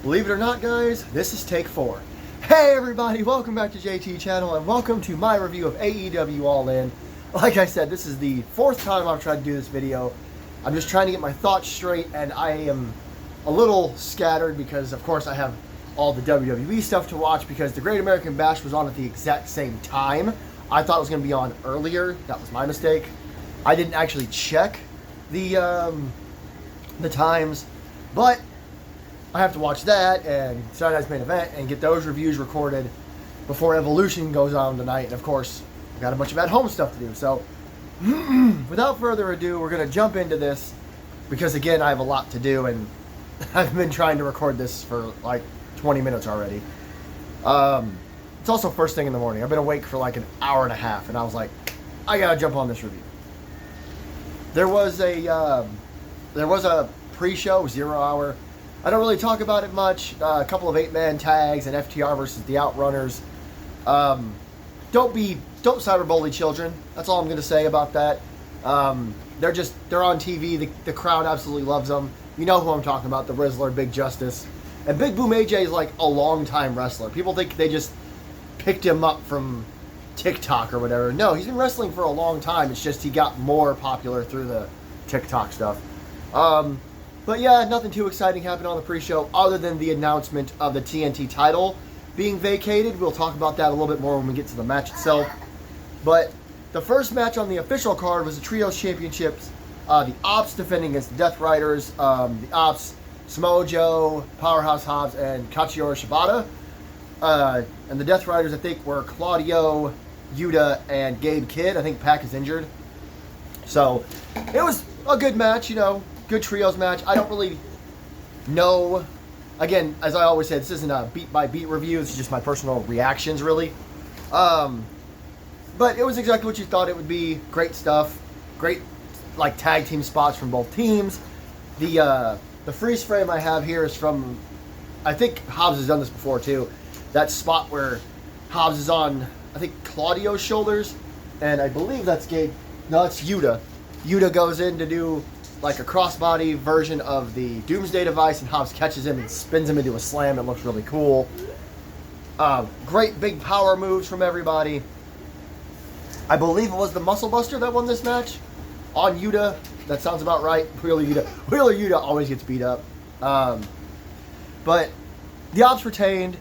Believe it or not, guys, this is take 4. Hey everybody, welcome back to JT Channel and welcome to my review of AEW All In. Like I said, this is the 4th time I've tried to do this video. I'm just trying to get my thoughts straight, and I am a little scattered because, of course, I have all the WWE stuff to watch because the Great American Bash was on at the exact same time. I thought it was going to be on earlier. That was my mistake. I didn't actually check the times, but I have to watch that and Saturday Night's Main Event and get those reviews recorded before Evolution goes on tonight. And of course, I've got a bunch of at-home stuff to do. So, without further ado, we're going to jump into this because, again, I have a lot to do and I've been trying to record this for like 20 minutes already. It's also first thing in the morning. I've been awake for like an hour and a half, and I was like, I got to jump on this review. There was a pre-show, 0 hour. I don't really talk about it much. A couple of 8-man tags and FTR versus the Outrunners. Don't cyberbully children. That's all I'm going to say about that. They're on TV. The crowd absolutely loves them. You know who I'm talking about, the Rizzler, Big Justice. And Big Boom AJ is like a long-time wrestler. People think they just picked him up from TikTok or whatever. No, he's been wrestling for a long time. It's just he got more popular through the TikTok stuff. But yeah, nothing too exciting happened on the pre-show other than the announcement of the TNT title being vacated. We'll talk about that a little bit more when we get to the match itself. But the first match on the official card was the Trios Championships. The Ops defending against the Death Riders. The Ops, Samoa Joe, Powerhouse Hobbs, and Katsuyori Shibata. And the Death Riders, I think, were Claudio, Yuta, and Gabe Kidd. I think Pac is injured. So, it was a good match, you know. Good trios match. I don't really know. Again, as I always say, this isn't a beat-by-beat review. This is just my personal reactions, really. But it was exactly what you thought it would be. Great stuff. Great, like, tag team spots from both teams. The freeze frame I have here is from, I think Hobbs has done this before, too. That spot where Hobbs is on, I think, Claudio's shoulders. And I believe that's Gabe. No, it's Yuta. Yuta goes in to do like a crossbody version of the Doomsday device, and Hobbs catches him and spins him into a slam. It looks really cool. Great big power moves from everybody. I believe it was the Muscle Buster that won this match on Yuta. That sounds about right. Wheeler Yuta always gets beat up. But the Ops retained.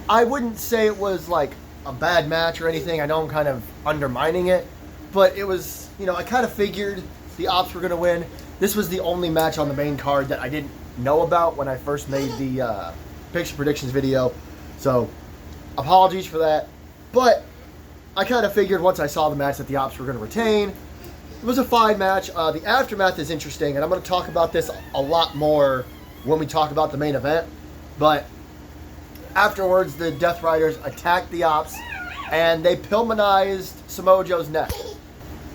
I wouldn't say it was like a bad match or anything. I know I'm kind of undermining it, but it was, you know, I kind of figured the Ops were going to win. This was the only match on the main card that I didn't know about when I first made the picture predictions video. So, apologies for that. But I kind of figured once I saw the match that the Ops were going to retain. It was a fine match. The aftermath is interesting, and I'm going to talk about this a lot more when we talk about the main event. But afterwards, the Death Riders attacked the Ops, and they Pillmanized Samoa Joe's neck.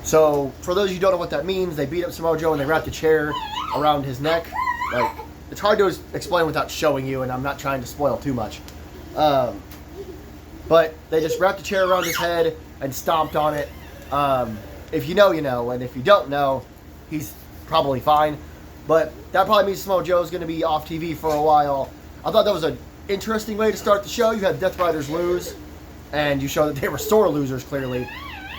So, for those of you who don't know what that means, they beat up Samoa Joe and they wrapped a chair around his neck. Like, it's hard to explain without showing you, and I'm not trying to spoil too much. But they just wrapped a chair around his head and stomped on it. If you know, you know, and if you don't know, he's probably fine. But that probably means Samoa Joe's going to be off TV for a while. I thought that was an interesting way to start the show. You had Death Riders lose, and you showed that they were sore losers, clearly.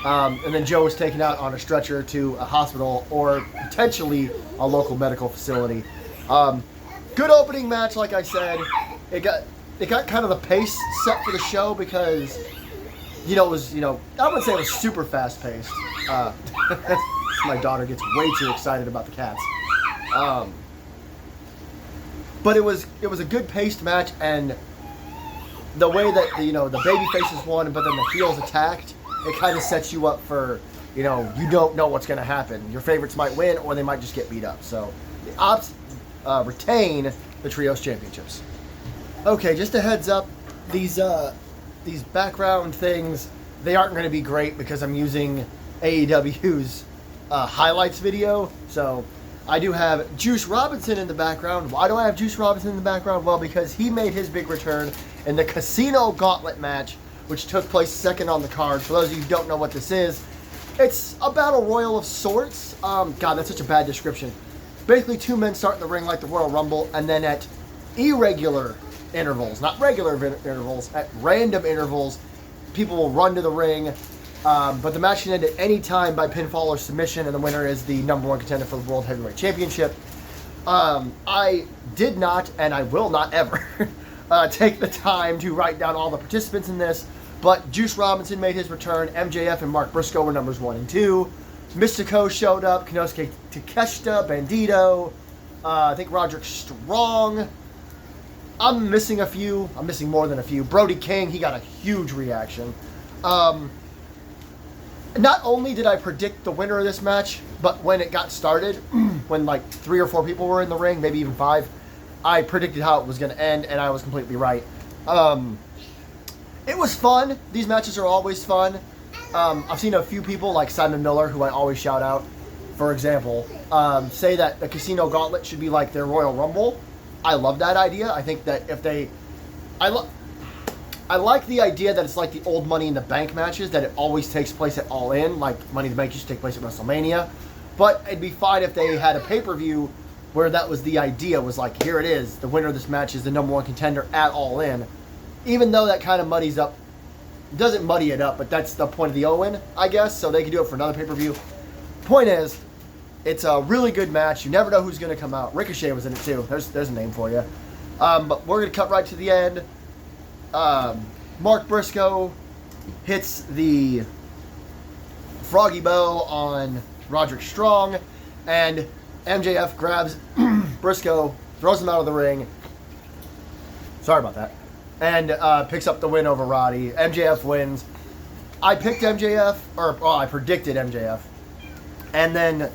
And then Joe was taken out on a stretcher to a hospital or potentially a local medical facility. Good opening match, like I said. It got kind of the pace set for the show because, you know, it was, you know, I wouldn't say it was super fast paced. My daughter gets way too excited about the cats. But it was a good paced match, and the way that the baby faces won, but then the heels attacked. It kind of sets you up for, you know, you don't know what's going to happen. Your favorites might win, or they might just get beat up. So, the Ops retain the Trios Championships. Okay, just a heads up, these background things, they aren't going to be great because I'm using AEW's highlights video. So, I do have Juice Robinson in the background. Why do I have Juice Robinson in the background? Well, because he made his big return in the Casino Gauntlet match, which took place second on the card. For those of you who don't know what this is, it's a battle royal of sorts. God, that's such a bad description. Basically, two men start in the ring like the Royal Rumble, and then at irregular intervals, not regular intervals, at random intervals, people will run to the ring. But the match can end at any time by pinfall or submission, and the winner is the #1 contender for the World Heavyweight Championship. I did not, and I will not ever, take the time to write down all the participants in this, but Juice Robinson made his return. MJF and Mark Briscoe were numbers 1 and 2. Mystico showed up. Konosuke Takeshita, Bandito, I think Roderick Strong. I'm missing a few. I'm missing more than a few. Brody King, he got a huge reaction. Not only did I predict the winner of this match, but when it got started, when like 3 or 4 people were in the ring, maybe even 5, I predicted how it was going to end, and I was completely right. It was fun. These matches are always fun. I've seen a few people, like Simon Miller, who I always shout out, for example, say that the Casino Gauntlet should be like their Royal Rumble. I love that idea. I think that if they... I like the idea that it's like the old Money in the Bank matches, that it always takes place at All In, like Money in the Bank used to take place at WrestleMania. But it'd be fine if they had a pay-per-view where that was the idea, was like, here it is, the winner of this match is the #1 contender at All In. Even though that kind of muddies up, doesn't muddy it up, but that's the point of the All In, I guess, so they can do it for another pay-per-view. Point is, it's a really good match. You never know who's going to come out. Ricochet was in it too. There's a name for you. But we're going to cut right to the end. Mark Briscoe hits the Froggy Bow on Roderick Strong, and MJF grabs Briscoe, throws him out of the ring. Sorry about that. And picks up the win over Roddy. MJF wins. I picked MJF, I predicted MJF. And then,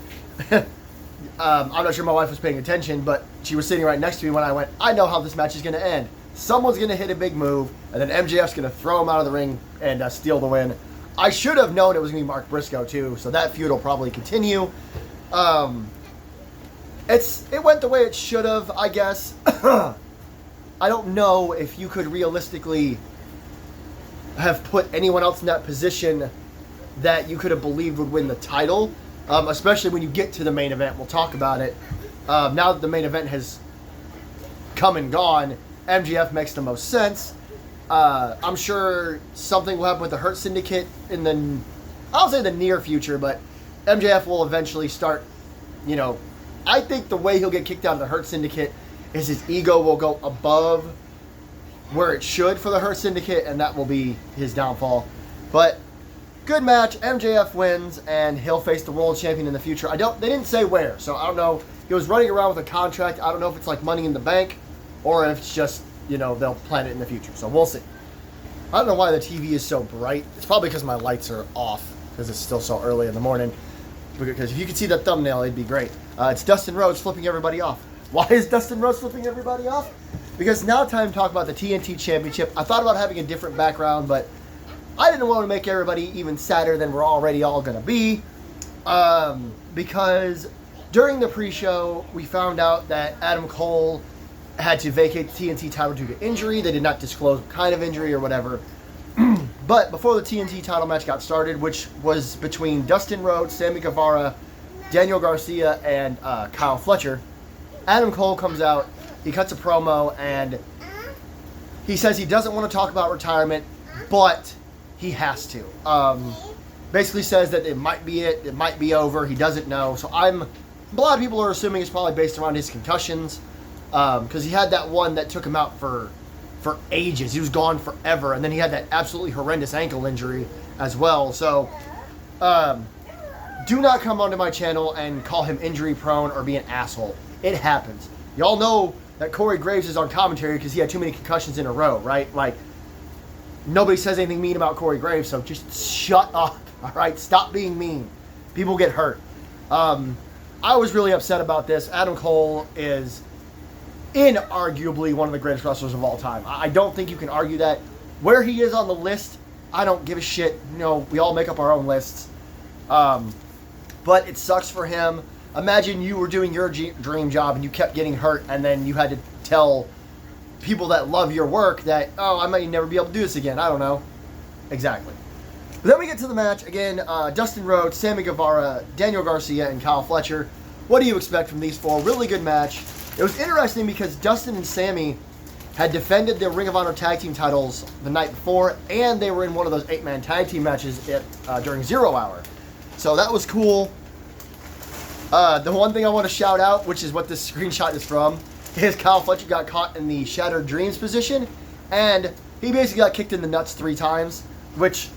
I'm not sure my wife was paying attention, but she was sitting right next to me when I went, I know how this match is going to end. Someone's going to hit a big move, and then MJF's going to throw him out of the ring and steal the win. I should have known it was going to be Mark Briscoe, too, so that feud will probably continue. It went the way it should have, I guess. I don't know if you could realistically have put anyone else in that position that you could have believed would win the title, especially when you get to the main event. We'll talk about it. Now that the main event has come and gone, MJF makes the most sense. I'm sure something will happen with the Hurt Syndicate in the, I'll say the near future, but MJF will eventually start, I think the way he'll get kicked out of the Hurt Syndicate is his ego will go above where it should for the Hurt Syndicate, and that will be his downfall. But good match. MJF wins, and he'll face the world champion in the future. They didn't say where, so I don't know. He was running around with a contract. I don't know if it's like Money in the Bank, or if it's just, they'll plan it in the future. So we'll see. I don't know why the TV is so bright. It's probably because my lights are off, because it's still so early in the morning. Because if you could see the thumbnail, it'd be great. It's Dustin Rhodes flipping everybody off. Why is Dustin Rhodes flipping everybody off? Because now time to talk about the TNT Championship. I thought about having a different background, but I didn't want to make everybody even sadder than we're already all going to be. Because during the pre-show, we found out that Adam Cole had to vacate the TNT title due to injury. They did not disclose what kind of injury or whatever. But before the TNT title match got started, which was between Dustin Rhodes, Sammy Guevara, Daniel Garcia, and Kyle Fletcher, Adam Cole comes out, he cuts a promo, and he says he doesn't want to talk about retirement, but he has to. Basically says that it might be it might be over, he doesn't know. So a lot of people are assuming it's probably based around his concussions, because he had that one that took him out for ages. He was gone forever, and then he had that absolutely horrendous ankle injury as well. So do not come onto my channel and call him injury prone or be an asshole. It happens. Y'all know that Corey Graves is on commentary because he had too many concussions in a row, right? Like, nobody says anything mean about Corey Graves, so just shut up, all right? Stop being mean. People get hurt. I was really upset about this. Adam Cole is inarguably one of the greatest wrestlers of all time. I don't think you can argue that. Where he is on the list, I don't give a shit. We all make up our own lists. But it sucks for him. Imagine you were doing your dream job and you kept getting hurt, and then you had to tell people that love your work that, I might never be able to do this again. I don't know. Exactly. But then we get to the match. Again, Dustin Rhodes, Sammy Guevara, Daniel Garcia, and Kyle Fletcher. What do you expect from these four? Really good match. It was interesting because Dustin and Sammy had defended the Ring of Honor tag team titles the night before, and they were in one of those 8-man tag team matches during 0 Hour. So that was cool. The one thing I want to shout out, which is what this screenshot is from, is Kyle Fletcher got caught in the Shattered Dreams position, and he basically got kicked in the nuts 3 times, which,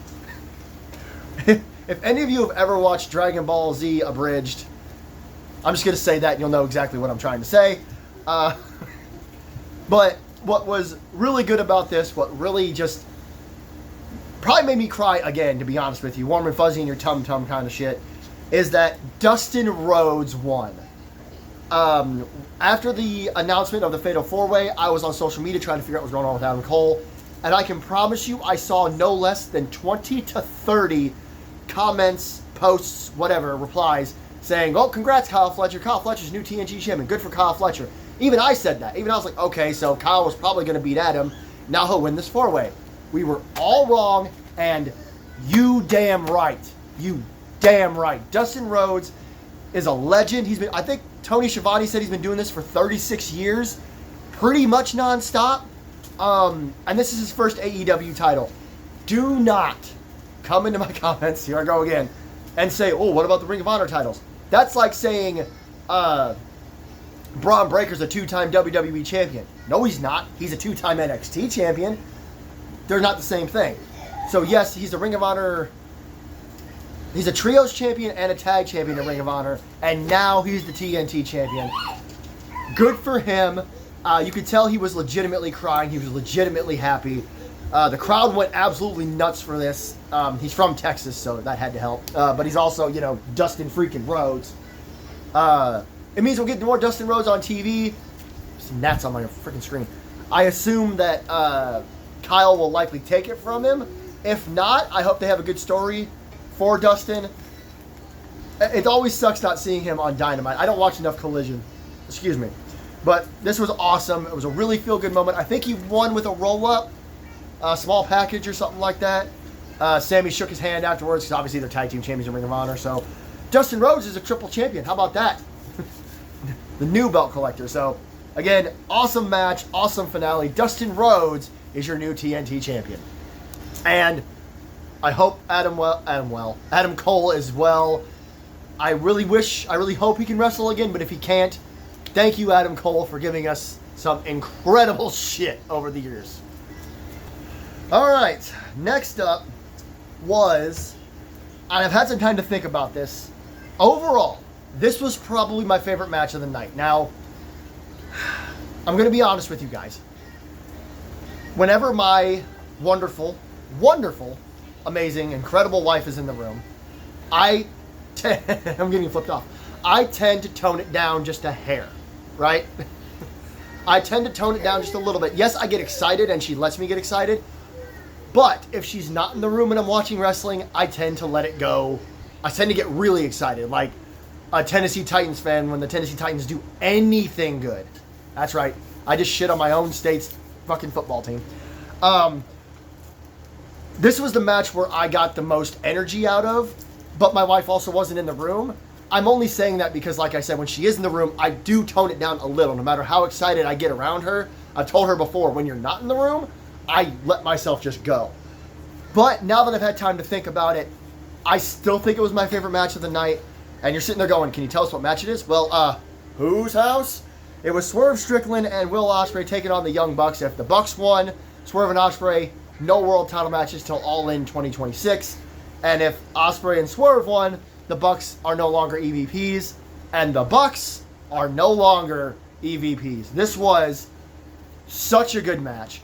if any of you have ever watched Dragon Ball Z Abridged, I'm just going to say that and you'll know exactly what I'm trying to say. But what was really good about this, what really just probably made me cry again, to be honest with you, warm and fuzzy in your tum-tum kind of shit, is that Dustin Rhodes won. After the announcement of the Fatal 4-Way, I was on social media trying to figure out what's going on with Adam Cole, and I can promise you I saw no less than 20 to 30 comments, posts, whatever, replies, saying, oh, congrats, Kyle Fletcher. Kyle Fletcher's new TNT champion. Good for Kyle Fletcher. Even I said that. Even I was like, okay, so Kyle was probably going to beat Adam. Now he'll win this 4-way. We were all wrong, and you damn right. You damn right. Dustin Rhodes is a legend. I think Tony Schiavone said he's been doing this for 36 years, pretty much nonstop. And this is his first AEW title. Do not come into my comments, here I go again, and say, oh, what about the Ring of Honor titles? That's like saying Braun Breaker's a 2-time WWE champion. No, he's not. He's a 2-time NXT champion. They're not the same thing. So yes, he's a Ring of Honor. He's a trios champion and a tag champion in Ring of Honor, and now he's the TNT champion. Good for him. You could tell he was legitimately crying. He was legitimately happy. The crowd went absolutely nuts for this. He's from Texas, so that had to help. But he's also, Dustin freaking Rhodes. It means we'll get more Dustin Rhodes on TV. Some gnats on my freaking screen. I assume that Kyle will likely take it from him. If not, I hope they have a good story for Dustin. It always sucks not seeing him on Dynamite. I don't watch enough Collision. Excuse me. But this was awesome. It was a really feel-good moment. I think he won with a roll-up, a small package or something like that. Sammy shook his hand afterwards because obviously they're tag team champions in Ring of Honor. So Dustin Rhodes is a triple champion. How about that? The new belt collector. So again, awesome match, awesome finale. Dustin Rhodes is your new TNT champion. And I hope Adam Cole as well. I really hope he can wrestle again, but if he can't, thank you, Adam Cole, for giving us some incredible shit over the years. Alright, next up was, and I've had some time to think about this, overall, this was probably my favorite match of the night. Now, I'm going to be honest with you guys. Whenever my wonderful, amazing, incredible wife is in the room, I'm getting flipped off. I tend to tone it down just a hair, right? I tend to tone it down just a little bit. Yes, I get excited and she lets me get excited, but if she's not in the room and I'm watching wrestling, I tend to let it go. I tend to get really excited, like a Tennessee Titans fan when the Tennessee Titans do anything good. That's right. I just shit on my own state's fucking football team. This was the match where I got the most energy out of, but my wife also wasn't in the room. I'm only saying that because, like I said, when she is in the room, I do tone it down a little, no matter how excited I get around her. I've told her before, when you're not in the room, I let myself just go. But now that I've had time to think about it, I still think it was my favorite match of the night. And you're sitting there going, can you tell us what match it is? Well, whose house? It was Swerve Strickland and Will Ospreay taking on the Young Bucks. If the Bucks won, Swerve and Ospreay, no world title matches till All In 2026. And if Ospreay and Swerve won, the Bucks are no longer EVPs, and the Bucks are no longer EVPs. This was such a good match.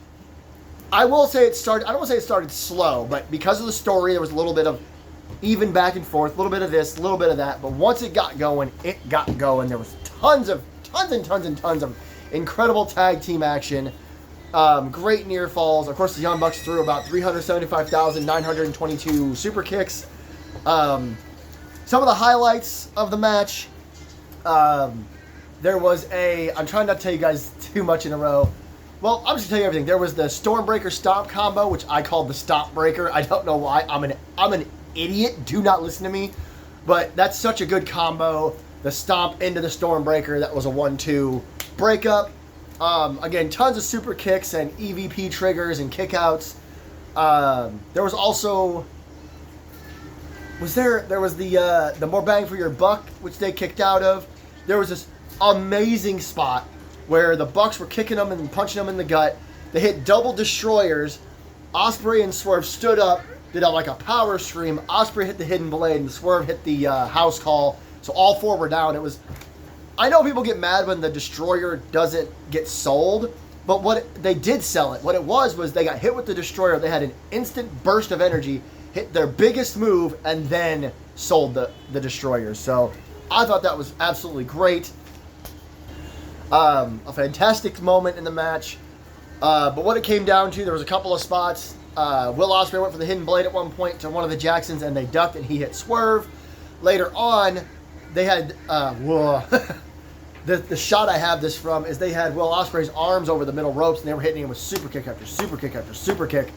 I will say I don't want to say it started slow, but because of the story, there was a little bit of even back and forth, a little bit of this, a little bit of that. But once it got going, There was tons of incredible tag team action. Great near falls. Of course, the Young Bucks threw about 375,922 super kicks. Some of the highlights of the match, there was I'm trying not to tell you guys too much in a row. Well, I'm just going to tell you everything. There was the Stormbreaker Stomp combo, which I called the Stomp Breaker. I don't know why. I'm an idiot. Do not listen to me. But that's such a good combo. The Stomp into the Stormbreaker, that was a 1-2. breakup. Again, tons of super kicks and EVP triggers and kickouts. There was also... There was the more bang for your buck, which they kicked out of. There was this amazing spot where the Bucks were kicking them and punching them in the gut. They hit double destroyers. Ospreay and Swerve stood up, did like a power stream. Ospreay hit the hidden blade and Swerve hit the house call. So all four were down. It was... I know people get mad when the destroyer doesn't get sold, but they did sell it. What it was they got hit with the destroyer. They had an instant burst of energy, hit their biggest move, and then sold the destroyer. So I thought that was absolutely great. A fantastic moment in the match. But what it came down to, there was a couple of spots. Will Ospreay went for the hidden blade at one point to one of the Jacksons, and they ducked, and he hit Swerve. Later on, they had... The shot I have this from is they had Will Ospreay's arms over the middle ropes, and they were hitting him with super kick after super kick after super kick.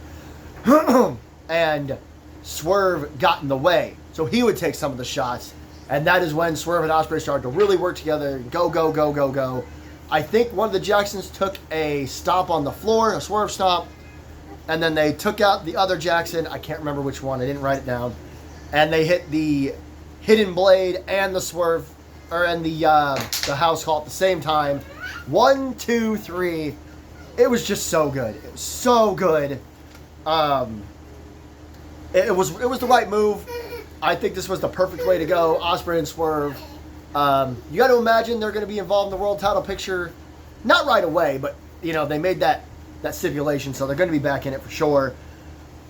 And Swerve got in the way. So he would take some of the shots. And that is when Swerve and Ospreay started to really work together. Go, go, go, go, go. I think one of the Jacksons took a stomp on the floor, a Swerve stomp. And then they took out the other Jackson. I can't remember which one. I didn't write it down. And they hit the hidden blade and the Swerve, and the house call at the same time. 1, 2, 3. It was just so good. It was so good. It was the right move. I think this was the perfect way to go. Ospreay and Swerve. You got to imagine they're going to be involved in the world title picture. Not right away, but they made that stipulation, so they're going to be back in it for sure.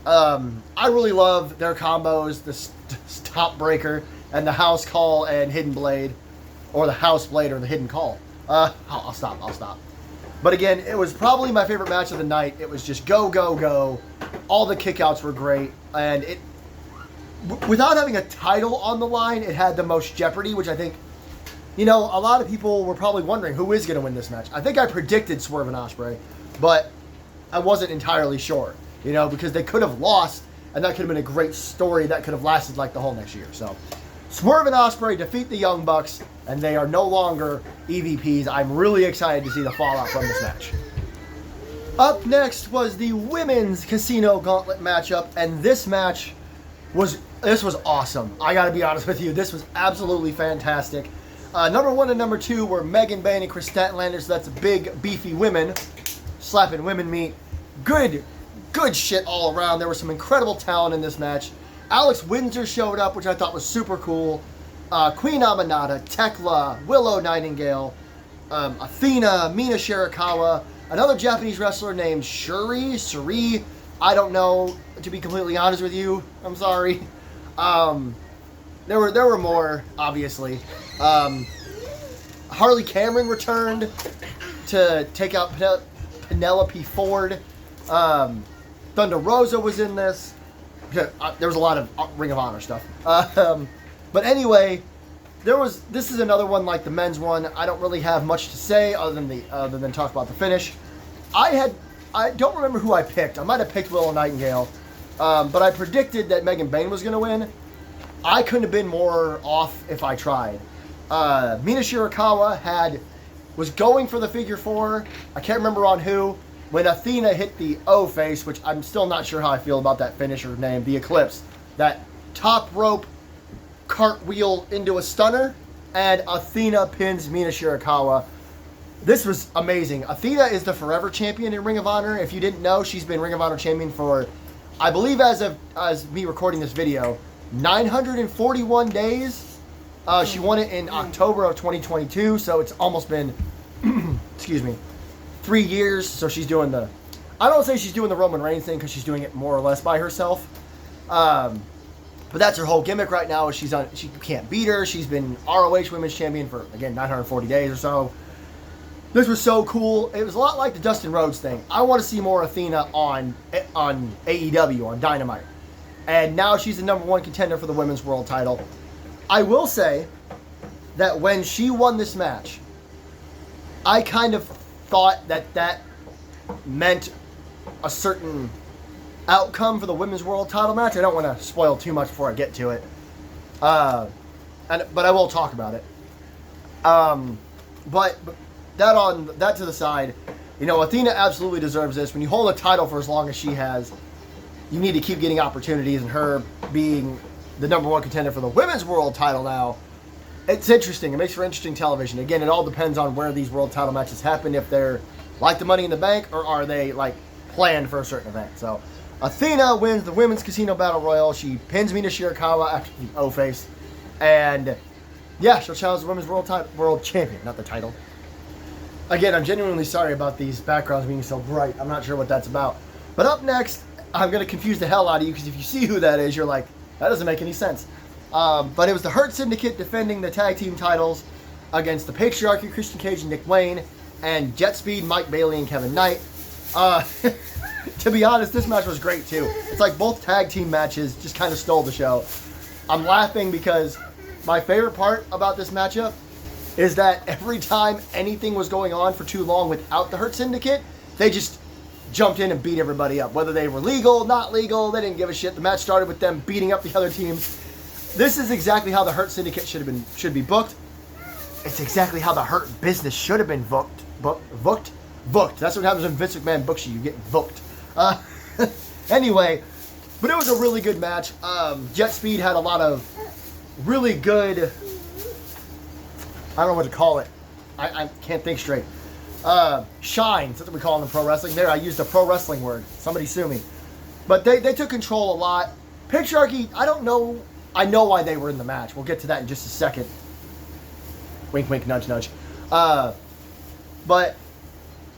I really love their combos, the stop breaker and the house call and hidden blade. Or the house blade or the hidden call. I'll stop. But again, it was probably my favorite match of the night. It was just go, go, go. All the kickouts were great. And without having a title on the line, it had the most jeopardy, which I think, a lot of people were probably wondering who is going to win this match. I think I predicted Swerve and Ospreay, but I wasn't entirely sure, because they could have lost, and that could have been a great story that could have lasted like the whole next year. So Swerve and Ospreay defeat the Young Bucks, and they are no longer EVPs. I'm really excited to see the fallout from this match. Up next was the Women's Casino Gauntlet matchup, and this match was awesome. I gotta be honest with you, this was absolutely fantastic. Number 1 and number 2 were Megan Bayne and Chris Statlander, so that's big, beefy women, slapping women meat. Good shit all around. There was some incredible talent in this match. Alex Windsor showed up, which I thought was super cool. Queen Aminata, Tekla, Willow Nightingale, Athena, Mina Shirakawa, another Japanese wrestler named Suri. I don't know, to be completely honest with you. I'm sorry. There were more, obviously. Harley Cameron returned to take out Penelope Ford. Thunder Rosa was in this. There was a lot of Ring of Honor stuff. But anyway, this is another one like the men's one. I don't really have much to say other than talk about the finish. I don't remember who I picked. I might have picked Willow Nightingale. But I predicted that Megan Bayne was going to win. I couldn't have been more off if I tried. Mina Shirakawa was going for the figure 4. I can't remember on who. When Athena hit the O face, which I'm still not sure how I feel about that finisher name, the Eclipse. That top rope cartwheel into a stunner, and Athena pins Mina Shirakawa. This was amazing. Athena is the forever champion in Ring of Honor. If you didn't know, she's been Ring of Honor champion for, I believe as me recording this video, 941 days. She won it in October of 2022, so it's almost been, excuse me, 3 years. So she's doing I don't say she's doing the Roman Reigns thing because she's doing it more or less by herself. But that's her whole gimmick right now. She can't beat her. She's been ROH Women's Champion for, again, 940 days or so. This was so cool. It was a lot like the Dustin Rhodes thing. I want to see more Athena on AEW, on Dynamite. And now she's the number 1 contender for the Women's World title. I will say that when she won this match, I kind of thought that meant a certain outcome for the Women's World title match. I don't want to spoil too much before I get to it. But I will talk about it. But that to the side, you know, Athena absolutely deserves this. When you hold a title for as long as she has, you need to keep getting opportunities, and her being the #1 contender for the women's world title now, it's interesting. It makes for interesting television. Again, it all depends on where these world title matches happen, if they're like the Money in the Bank, or are they like planned for a certain event. So Athena wins the Women's Casino Battle Royal. She pins Mina Shirakawa after the O-face. And yeah, she'll challenge the Women's World Champion, not the title. Again, I'm genuinely sorry about these backgrounds being so bright. I'm not sure what that's about. But up next, I'm going to confuse the hell out of you, because if you see who that is, you're like, that doesn't make any sense. But it was the Hurt Syndicate defending the tag team titles against the Patriarchy, Christian Cage and Nick Wayne, and Jet Speed, Mike Bailey, and Kevin Knight. To be honest, this match was great too. It's like both tag team matches just kind of stole the show. I'm laughing because my favorite part about this matchup is that every time anything was going on for too long without the Hurt Syndicate, they just jumped in and beat everybody up. Whether they were legal, not legal, they didn't give a shit. The match started with them beating up the other teams. This is exactly how the Hurt Syndicate should be booked. It's exactly how the Hurt Business should have been booked. That's what happens when Vince McMahon books you. You get booked. Anyway, but it was a really good match. Jet Speed had a lot of really good, I don't know what to call it. I can't think straight. Shines, that's what we call them in pro wrestling. There, I used a pro wrestling word. Somebody sue me. But they took control a lot. Patriarchy, I don't know. I know why they were in the match. We'll get to that in just a second. Wink, wink, nudge, nudge. But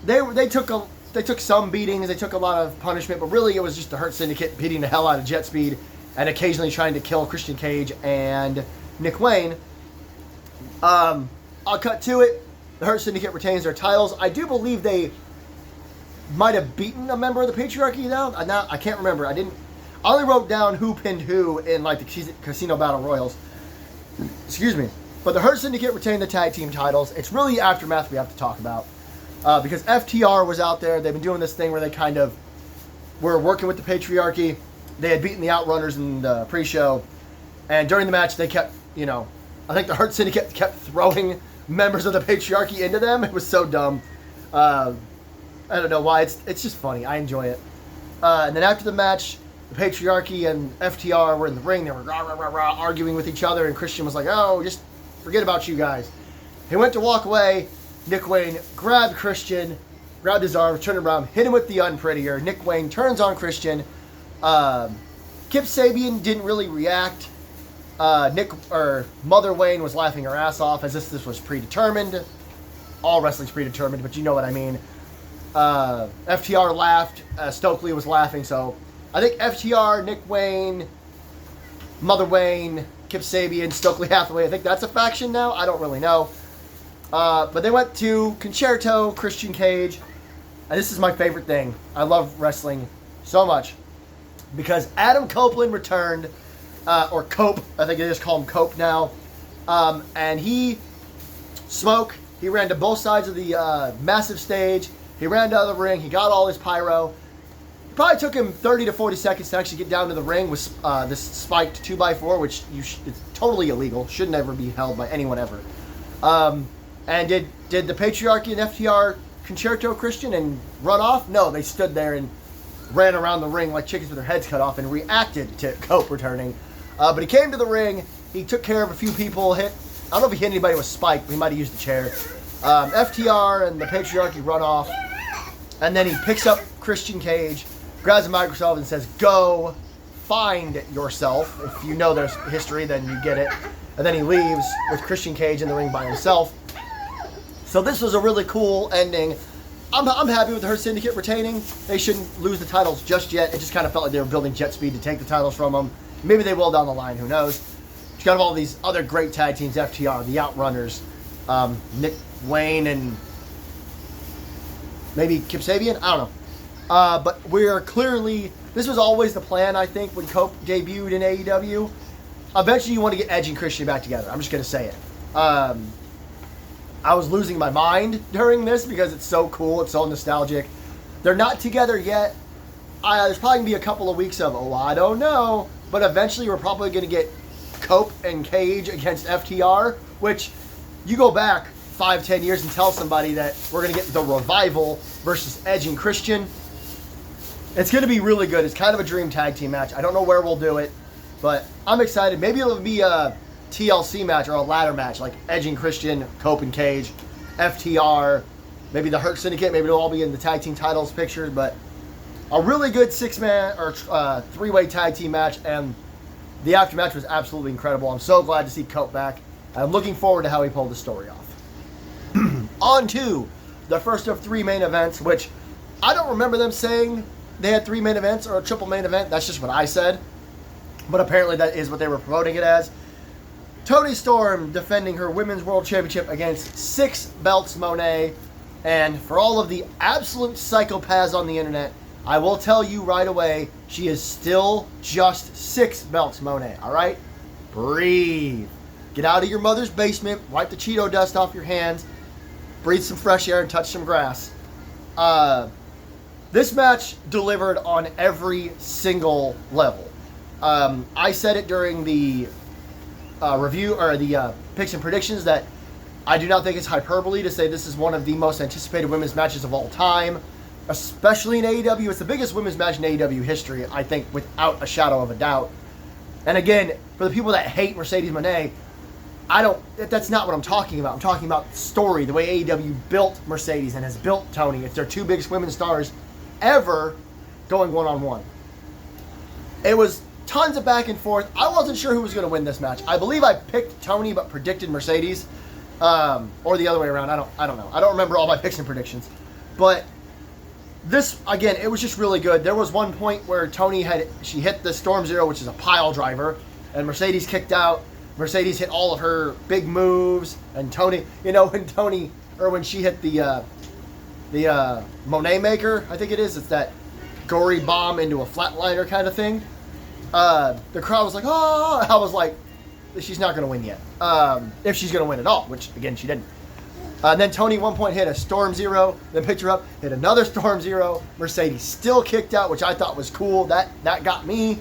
they took some beatings. They took a lot of punishment. But really, it was just the Hurt Syndicate beating the hell out of Jet Speed and occasionally trying to kill Christian Cage and Nick Wayne. I'll cut to it. The Hurt Syndicate retains their titles. I do believe they might have beaten a member of the Patriarchy now. I can't remember. I only wrote down who pinned who in like the Casino Battle Royals. Excuse me. But the Hurt Syndicate retained the tag team titles. It's really Aftermath we have to talk about. Because FTR was out there. They've been doing this thing where they kind of were working with the Patriarchy. They had beaten the Outrunners in the pre-show. And during the match, they kept, I think the Hurt Syndicate kept throwing members of the Patriarchy into them. It was so dumb. I don't know why. It's just funny. I enjoy it. And then after the match, the Patriarchy and FTR were in the ring. They were rah, rah, rah, rah, arguing with each other. And Christian was like, oh, just forget about you guys. He went to walk away. Nick Wayne grabbed Christian, grabbed his arm, turned around, hit him with the Unprettier. Nick Wayne turns on Christian. Kip Sabian didn't really react. Mother Wayne was laughing her ass off as if this was predetermined. All wrestling's predetermined, but you know what I mean. FTR laughed. Stokely was laughing, so I think FTR, Nick Wayne, Mother Wayne, Kip Sabian, Stokely Hathaway, I think that's a faction now. I don't really know. But they went to Concerto, Christian Cage, and this is my favorite thing. I love wrestling so much because Adam Copeland returned, or Cope, I think they just call him Cope now, and he ran to both sides of the massive stage. He ran down the ring. He got all his pyro. It probably took him 30 to 40 seconds to actually get down to the ring with this spiked 2x4, which it's totally illegal. Should never be held by anyone ever. And did the Patriarchy and FTR Concerto Christian and run off? No, they stood there and ran around the ring like chickens with their heads cut off and reacted to Cope returning. But he came to the ring. He took care of a few people. I don't know if he hit anybody with spike, but he might have used the chair. FTR and the Patriarchy run off. And then he picks up Christian Cage, grabs a microphone and says, go find yourself. If you know their history, then you get it. And then he leaves with Christian Cage in the ring by himself. So this was a really cool ending. I'm happy with the Hurt Syndicate retaining. They shouldn't lose the titles just yet. It just kind of felt like they were building Jet Speed to take the titles from them. Maybe they will down the line. Who knows? You got all these other great tag teams, FTR, the Outrunners, Nick Wayne, and maybe Kip Sabian? I don't know. But we're clearly... This was always the plan, I think, when Cope debuted in AEW. Eventually, you want to get Edge and Christian back together. I'm just going to say it. I was losing my mind during this because it's so cool. It's so nostalgic. They're not together yet. There's probably going to be a couple of weeks of, I don't know. But eventually, we're probably going to get Cope and Cage against FTR, which, you go back, 5-10 years and tell somebody that we're going to get the Revival versus Edge and Christian. It's going to be really good. It's kind of a dream tag team match. I don't know where we'll do it, but I'm excited. Maybe it'll be a TLC match or a ladder match, like Edge and Christian, Cope and Cage, FTR, maybe the Hurt Syndicate. Maybe it'll all be in the tag team titles pictured, but a really good 6-man or 3-way tag team match, and the aftermatch was absolutely incredible. I'm so glad to see Cope back. I'm looking forward to how he pulled the story off. On to the first of 3 main events, which I don't remember them saying they had 3 main events or a triple main event. That's just what I said. But apparently that is what they were promoting it as. Toni Storm defending her Women's World Championship against 6 belts Monet. And for all of the absolute psychopaths on the internet, I will tell you right away, she is still just 6 belts Monet, alright? Breathe. Get out of your mother's basement, wipe the Cheeto dust off your hands, breathe some fresh air, and touch some grass. This match delivered on every single level. I said it during the review, or the picks and predictions, that I do not think it's hyperbole to say this is one of the most anticipated women's matches of all time, especially in AEW. It's the biggest women's match in AEW history, I think, without a shadow of a doubt. And again, for the people that hate Mercedes Moné, that's not what I'm talking about. I'm talking about the story, the way AEW built Mercedes and has built Toni. It's their 2 biggest women's stars ever going one-on-one. It was tons of back and forth. I wasn't sure who was going to win this match. I believe I picked Toni but predicted Mercedes, or the other way around. I don't know. I don't remember all my picks and predictions. But this, again, it was just really good. There was one point where Toni she hit the Storm Zero, which is a pile driver, and Mercedes kicked out. Mercedes hit all of her big moves, and Toni, when she hit the Monet Maker, I think it is. It's that gory bomb into a flatliner kind of thing. The crowd was like, oh! I was like, she's not going to win yet. If she's going to win at all, which, again, she didn't. Then Toni at one point hit a Storm Zero, then picked her up, hit another Storm Zero. Mercedes still kicked out, which I thought was cool. That got me.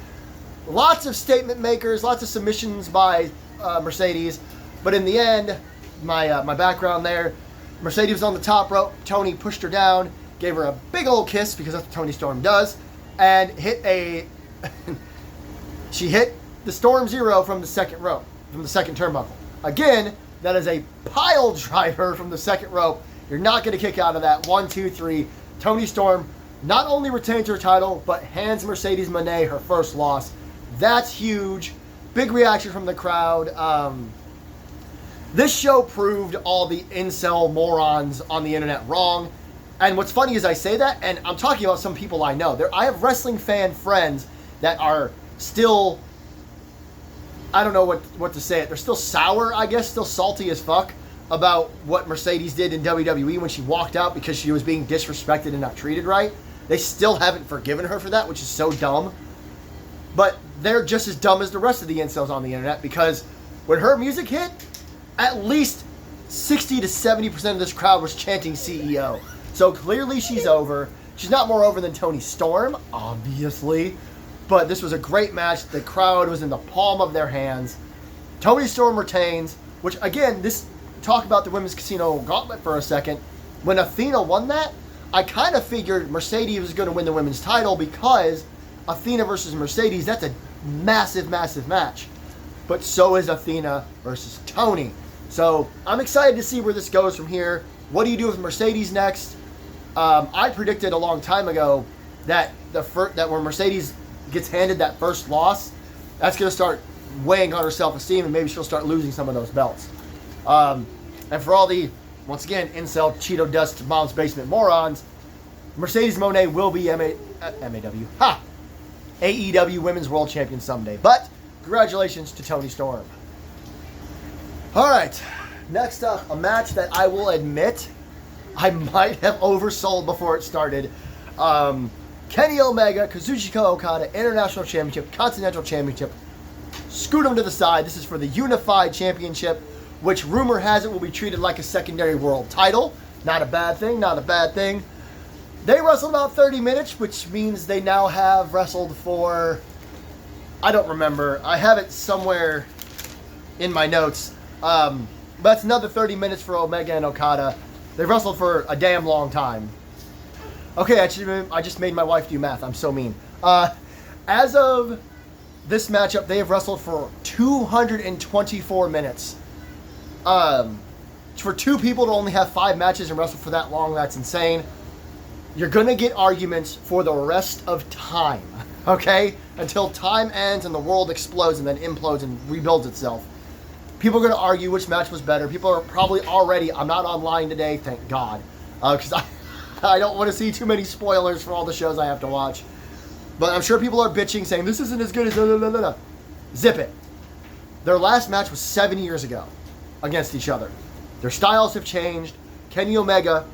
Lots of statement makers, lots of submissions by Mercedes. But in the end, my background there, Mercedes was on the top rope. Toni pushed her down, gave her a big old kiss, because that's what Toni Storm does, and hit she hit the Storm Zero from the second rope, from the second turnbuckle. Again, that is a pile driver from the second rope. You're not going to kick out of that. 1, 2, 3. Toni Storm not only retains her title, but hands Mercedes Moné her first loss. That's huge. Big reaction from the crowd. This show proved all the incel morons on the internet wrong. And what's funny is I say that, and I'm talking about some people I know. I have wrestling fan friends that are still, I don't know what to say it. They're still sour, I guess, still salty as fuck about what Mercedes did in WWE when she walked out because she was being disrespected and not treated right. They still haven't forgiven her for that, which is so dumb. But they're just as dumb as the rest of the incels on the internet, because when her music hit, at least 60 to 70% of this crowd was chanting CEO. So clearly she's over. She's not more over than Toni Storm, obviously. But this was a great match. The crowd was in the palm of their hands. Toni Storm retains, which, again, talk about the Women's Casino Gauntlet for a second. When Athena won that, I kind of figured Mercedes was going to win the women's title, because Athena versus Mercedes, that's a massive, massive match. But so is Athena versus Toni. So I'm excited to see where this goes from here. What do you do with Mercedes next? I predicted a long time ago that when Mercedes gets handed that first loss, that's going to start weighing on her self-esteem, and maybe she'll start losing some of those belts. And for all the, once again, incel, Cheeto dust, mom's basement morons, Mercedes Moné will be AEW Women's World Champion someday. But congratulations to Toni Storm. Alright, next up, a match that I will admit I might have oversold before it started. Kenny Omega, Kazuchika Okada, International Championship, Continental Championship. Scoot them to the side. This is for the Unified Championship, which rumor has it will be treated like a secondary world title. Not a bad thing, not a bad thing. They wrestled about 30 minutes, which means they now have wrestled for, I don't remember. I have it somewhere in my notes. But that's another 30 minutes for Omega and Okada. They've wrestled for a damn long time. Okay, I just made my wife do math. I'm so mean. As of this matchup, they have wrestled for 224 minutes. For two people to only have 5 matches and wrestle for that long, that's insane. You're going to get arguments for the rest of time, okay? Until time ends and the world explodes and then implodes and rebuilds itself. People are going to argue which match was better. People are probably already, I'm not online today, thank God, because I don't want to see too many spoilers for all the shows I have to watch. But I'm sure people are bitching, saying, this isn't as good as... No. Zip it. Their last match was 7 years ago against each other. Their styles have changed. Kenny Omega...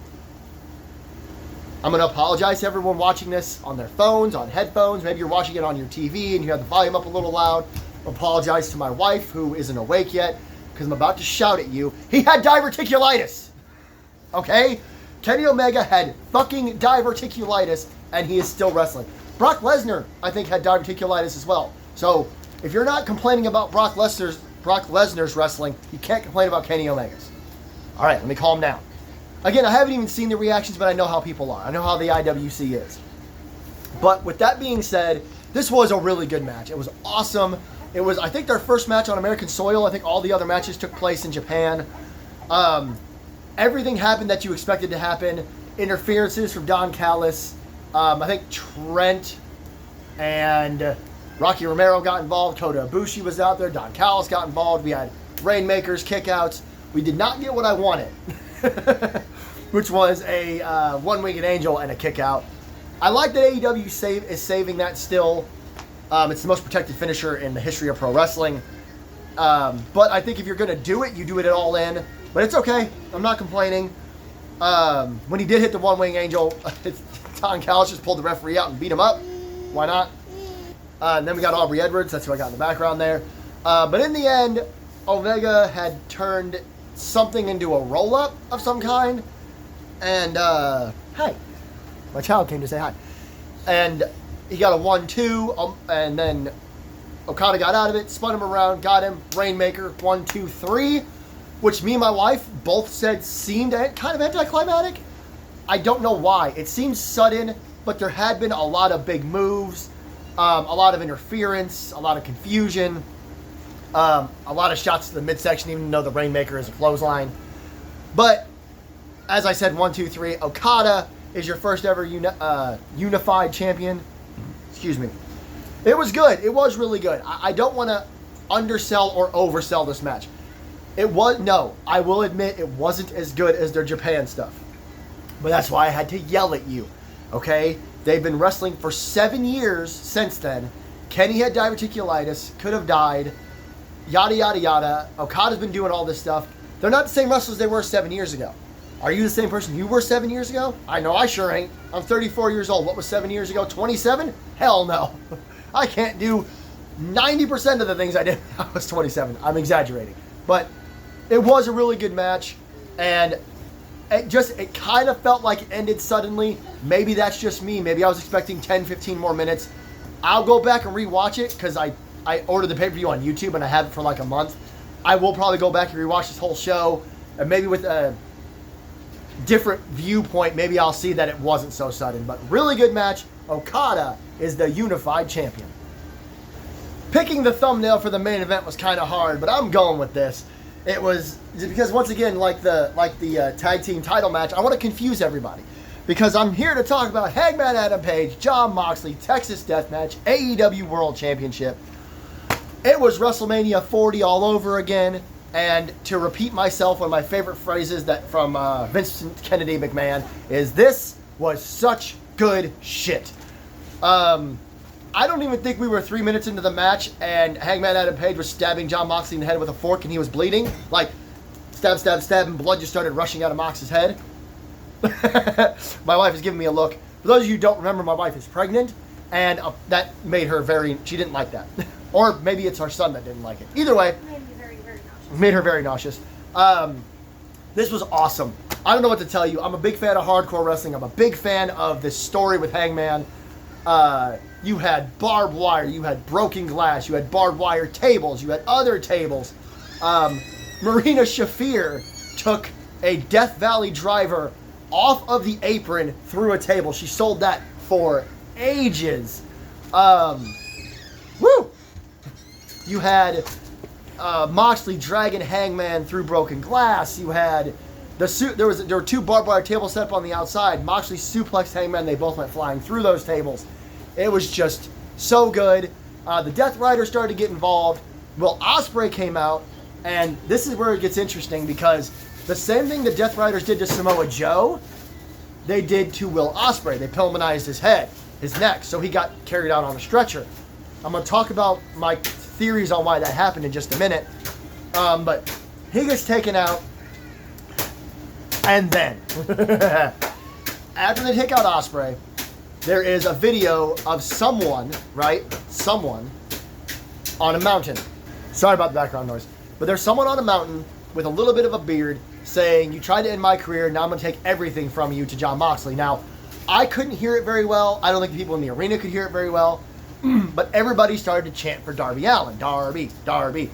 I'm going to apologize to everyone watching this on their phones, on headphones. Maybe you're watching it on your TV and you have the volume up a little loud. Apologize to my wife, who isn't awake yet, because I'm about to shout at you. He had diverticulitis. Okay? Kenny Omega had fucking diverticulitis, and he is still wrestling. Brock Lesnar, I think, had diverticulitis as well. So, if you're not complaining about Brock Lesnar's wrestling, you can't complain about Kenny Omega's. All right, let me calm down. Again, I haven't even seen the reactions, but I know how people are. I know how the IWC is. But with that being said, this was a really good match. It was awesome. It was, I think, their first match on American soil. I think all the other matches took place in Japan. Everything happened that you expected to happen. Interferences from Don Callis. I think Trent and Rocky Romero got involved. Kota Ibushi was out there. Don Callis got involved. We had Rainmakers, kickouts. We did not get what I wanted, which was a one-winged angel and a kickout. I like that AEW is saving that still. It's the most protected finisher in the history of pro wrestling. But I think if you're going to do it, you do it at All In. But it's okay. I'm not complaining. When he did hit the one-wing angel, Don Callis just pulled the referee out and beat him up. Why not? And then we got Aubrey Edwards. That's who I got in the background there. But in the end, Omega had turned something into a roll-up of some kind. And, hi. My child came to say hi. And he got a 1-2, and then Okada got out of it, spun him around, got him, Rainmaker, 1, 2, 3, which me and my wife both said seemed kind of anticlimactic. I don't know why. It seems sudden, but there had been a lot of big moves, a lot of interference, a lot of confusion, a lot of shots to the midsection, even though the Rainmaker is a clothesline. But, as I said, 1, 2, 3, Okada is your first ever unified champion. Excuse me. It was good. It was really good. I don't want to undersell or oversell this match. I will admit it wasn't as good as their Japan stuff. But that's why I had to yell at you. Okay? They've been wrestling for 7 years since then. Kenny had diverticulitis, could have died, yada, yada, yada. Okada's been doing all this stuff. They're not the same wrestlers they were 7 years ago. Are you the same person you were 7 years ago? I know I sure ain't. I'm 34 years old. What was 7 years ago? 27? Hell no. I can't do 90% of the things I did when I was 27. I'm exaggerating. But it was a really good match. And it kind of felt like it ended suddenly. Maybe that's just me. Maybe I was expecting 10, 15 more minutes. I'll go back and rewatch it because I ordered the pay-per-view on YouTube and I have it for like a month. I will probably go back and rewatch this whole show. And maybe with a different viewpoint, maybe I'll see that it wasn't so sudden. But really good match. Okada is the unified champion. Picking the thumbnail for the main event was kind of hard, but I'm going with this. It was because, once again, like the tag team title match, I want to confuse everybody because I'm here to talk about Hangman Adam Page, Jon Moxley, Texas Deathmatch, AEW World Championship. It was WrestleMania 40 all over again. And to repeat myself, one of my favorite phrases that from Vincent Kennedy McMahon is, "This was such good shit." I don't even think we were 3 minutes into the match and Hangman Adam Page was stabbing Jon Moxley in the head with a fork and he was bleeding. Like, stab, stab, stab, and blood just started rushing out of Mox's head. My wife is giving me a look. For those of you who don't remember, my wife is pregnant, and that made her she didn't like that. Or maybe it's our son that didn't like it. Either way. Made her very nauseous. This was awesome. I don't know what to tell you. I'm a big fan of hardcore wrestling. I'm a big fan of this story with Hangman. You had barbed wire. You had broken glass. You had barbed wire tables. You had other tables. Marina Shafir took a Death Valley driver off of the apron through a table. She sold that for ages. Woo! You had Moxley dragging Hangman through broken glass. You had there were two barbed wire tables set up on the outside. Moxley suplexed Hangman. They both went flying through those tables. It was just so good. The Death Riders started to get involved. Will Ospreay came out, and this is where it gets interesting because the same thing the Death Riders did to Samoa Joe, they did to Will Ospreay. They pilmanized his head, his neck, so he got carried out on a stretcher. I'm going to talk about my theories on why that happened in just a minute. But he gets taken out, and then, after they take out Ospreay, there is a video of someone, right? Someone on a mountain. Sorry about the background noise. But there's someone on a mountain with a little bit of a beard saying, "You tried to end my career, now I'm going to take everything from you," to Jon Moxley. Now, I couldn't hear it very well. I don't think the people in the arena could hear it very well. But everybody started to chant for Darby Allin. Darby, Darby.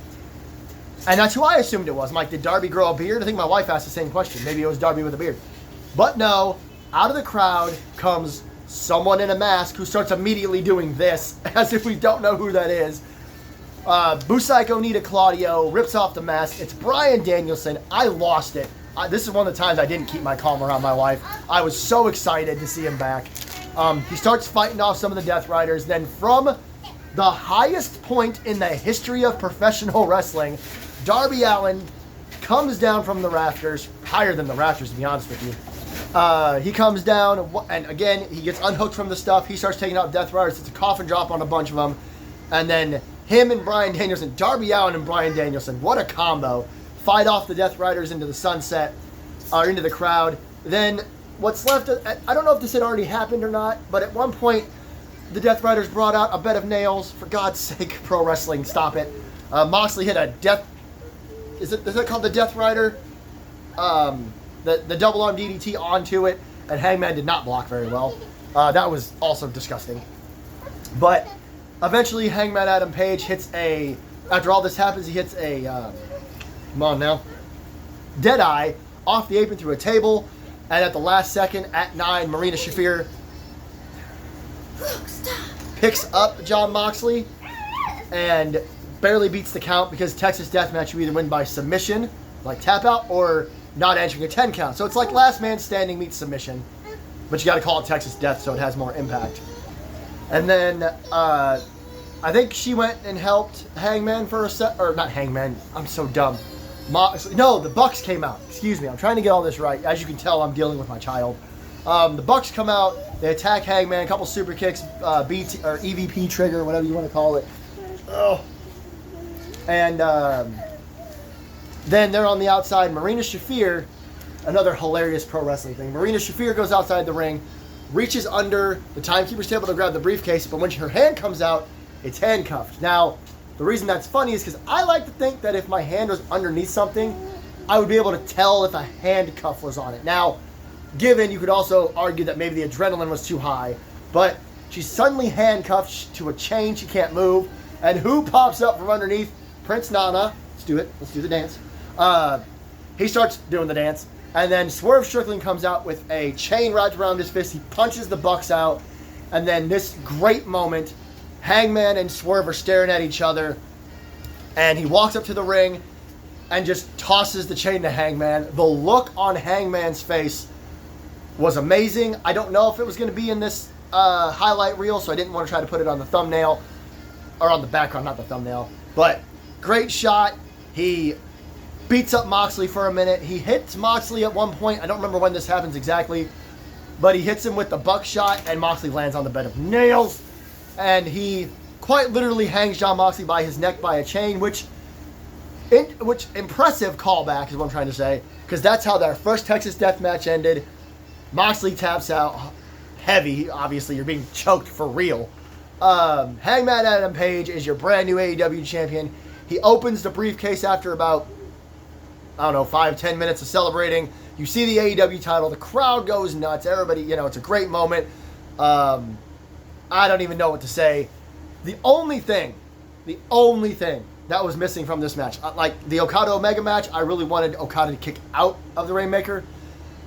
And that's who I assumed it was. I'm like, did Darby grow a beard? I think my wife asked the same question. Maybe it was Darby with a beard. But no, out of the crowd comes someone in a mask who starts immediately doing this, as if we don't know who that is. Busaiku Nita Claudio rips off the mask. It's Bryan Danielson. I lost it. This is one of the times I didn't keep my calm around my wife. I was so excited to see him back. He starts fighting off some of the Death Riders. Then from the highest point in the history of professional wrestling, Darby Allin comes down from the rafters, higher than the rafters to be honest with you. He comes down, and again, he gets unhooked from the stuff. He starts taking out Death Riders. It's a coffin drop on a bunch of them. And then him and Bryan Danielson, Darby Allin and Bryan Danielson, what a combo. Fight off the Death Riders into the sunset, or into the crowd. Then what's left, I don't know if this had already happened or not, but at one point, the Death Riders brought out a bed of nails. For God's sake, pro wrestling, stop it. Moxley hit a death, is it called the Death Rider? The double arm DDT onto it, and Hangman did not block very well. That was also disgusting. But eventually, Hangman Adam Page hits after all this happens, he hits come on now, Deadeye off the apron through a table, and at the last second, at 9, Marina Shafir picks up Jon Moxley and barely beats the count because Texas Deathmatch, you either win by submission, like tap out, or not entering a 10 count. So it's like last man standing meets submission, but you got to call it Texas Death so it has more impact. And then I think she went and helped Hangman for a set, or not Hangman, I'm so dumb. No, the Bucks came out. Excuse me, I'm trying to get all this right. As you can tell, I'm dealing with my child. The Bucks come out, they attack Hangman, a couple super kicks, BT or EVP trigger, whatever you want to call it. Oh. And then they're on the outside. Marina Shafir, another hilarious pro wrestling thing. Marina Shafir goes outside the ring, reaches under the timekeeper's table to grab the briefcase, but when her hand comes out, it's handcuffed. Now, the reason that's funny is because I like to think that if my hand was underneath something, I would be able to tell if a handcuff was on it. Now, given you could also argue that maybe the adrenaline was too high, but she's suddenly handcuffed to a chain, she can't move, and who pops up from underneath? Prince Nana. Let's do it. Let's do the dance. He starts doing the dance, and then Swerve Strickland comes out with a chain wrapped around his fist. He punches the Bucks out, and then this great moment, Hangman and Swerve are staring at each other, and he walks up to the ring and just tosses the chain to Hangman. The look on Hangman's face was amazing. I don't know if it was going to be in this highlight reel, so I didn't want to try to put it on the thumbnail, or on the background, not the thumbnail. But great shot. He beats up Moxley for a minute. He hits Moxley at one point. I don't remember when this happens exactly, but he hits him with the buckshot, and Moxley lands on the bed of nails. And he quite literally hangs Jon Moxley by his neck by a chain, which impressive callback is what I'm trying to say, because that's how their first Texas Death Match ended. Moxley taps out heavy. Obviously, you're being choked for real. Hangman Adam Page is your brand new AEW champion. He opens the briefcase after about, 5-10 minutes of celebrating. You see the AEW title. The crowd goes nuts. Everybody, it's a great moment. I don't even know what to say. The only thing that was missing from this match. Like the Okada-Omega match, I really wanted Okada to kick out of the Rainmaker.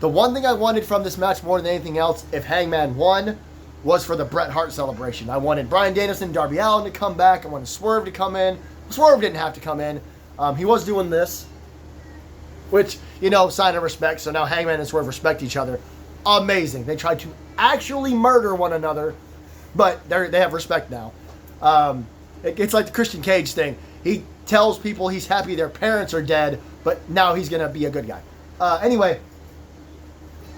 The one thing I wanted from this match more than anything else, if Hangman won, was for the Bret Hart celebration. I wanted Bryan Danielson and Darby Allin to come back. I wanted Swerve to come in. Swerve didn't have to come in. He was doing this, which, you know, sign of respect. So now Hangman and Swerve respect each other. Amazing. They tried to actually murder one another, but they have respect now. It's like the Christian Cage thing. He tells people he's happy their parents are dead, but now he's going to be a good guy. Anyway,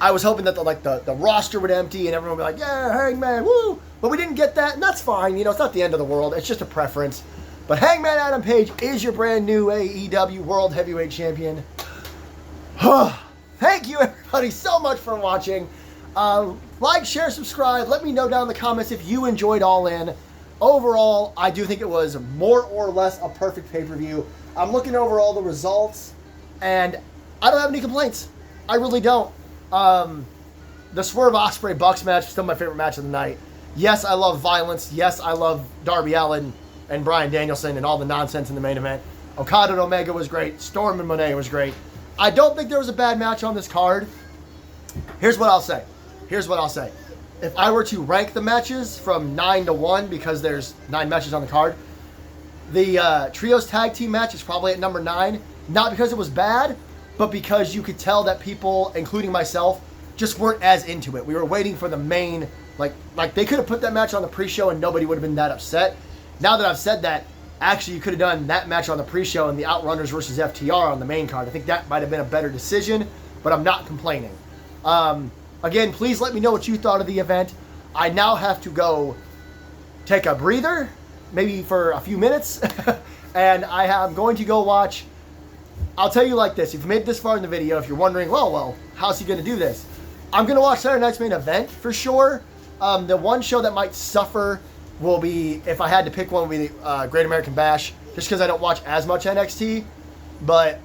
I was hoping that the roster would empty and everyone would be like, yeah, Hangman, woo! But we didn't get that, and that's fine. You know, it's not the end of the world. It's just a preference. But Hangman Adam Page is your brand new AEW World Heavyweight Champion. Thank you, everybody, so much for watching. Like, share, subscribe. Let me know down in the comments if you enjoyed All In. Overall, I do think it was more or less a perfect pay-per-view. I'm looking over all the results, and I don't have any complaints. I really don't. The Swerve Ospreay Bucks match is still my favorite match of the night. Yes, I love violence. Yes, I love Darby Allin and Bryan Danielson and all the nonsense in the main event. Okada and Omega was great. Storm and Monet was great. I don't think there was a bad match on this card. Here's what I'll say. If I were to rank the matches from 9 to 1, because there's 9 matches on the card, the Trios Tag Team match is probably at number 9. Not because it was bad, but because you could tell that people, including myself, just weren't as into it. We were waiting for the main, like they could have put that match on the pre-show and nobody would have been that upset. Now that I've said that, actually you could have done that match on the pre-show and the Outrunners versus FTR on the main card. I think that might have been a better decision, but I'm not complaining. Again, please let me know what you thought of the event. I now have to go take a breather, maybe for a few minutes, and I'm going to go watch. I'll tell you like this, if you made it this far in the video, if you're wondering, well, how's he going to do this? I'm going to watch Saturday night's main event for sure. The one show that might suffer will be, if I had to pick one, would be the Great American Bash, just because I don't watch as much NXT. But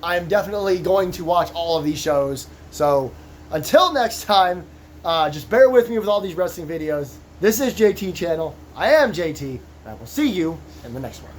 I'm definitely going to watch all of these shows. So until next time, just bear with me with all these wrestling videos. This is JT Channel. I am JT, and I will see you in the next one.